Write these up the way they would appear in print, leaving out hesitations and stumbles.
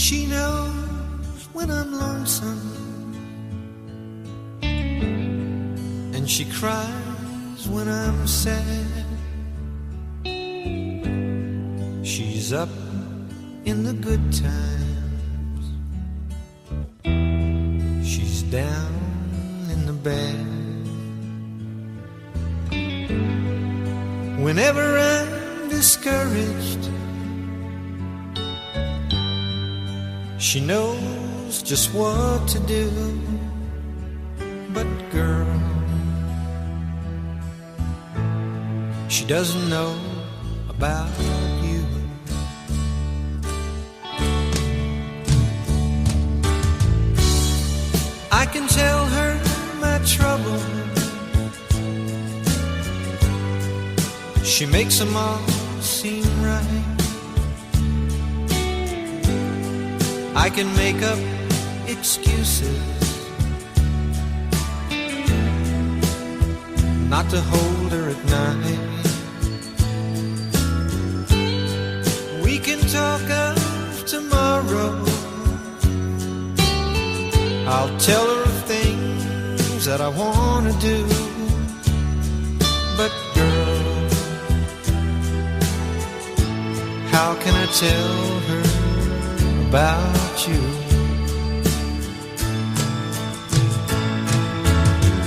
She knows when I'm lonesome, and she cries when I'm sad. She's up in the good times, she's down in the bad. Whenever I'm discouraged, she knows just what to do. But girl, she doesn't know about you. I can tell her my trouble, she makes them all seem right. I can make up excuses not to hold her at night. We can talk of tomorrow, I'll tell her of things that I want to do. But girl, how can I tell her about you?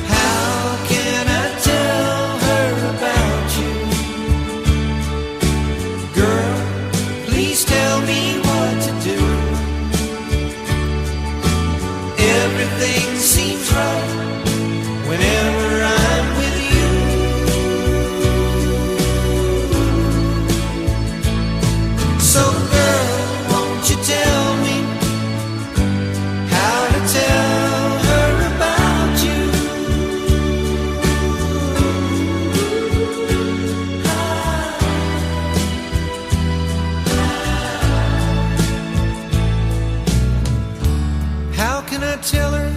How can I tell her about you? Girl, please tell me what to do. Everything seems right whenever I'm with you. So girl, won't you tell me how to tell her about you? How can I tell her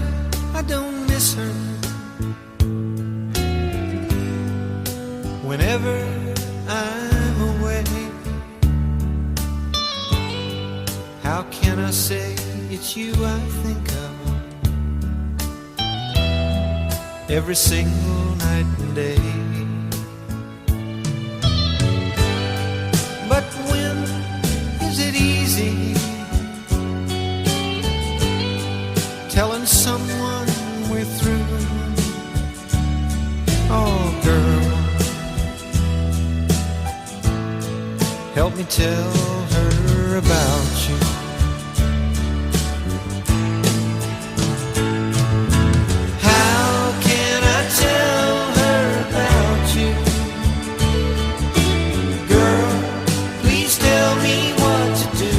I don't miss her whenever I'm away? How can I say it's you I think of every single night and day? But when is it easy telling someone we're through? Oh girl, help me tell her about you. How can I tell her about you? Girl, please tell me what to do.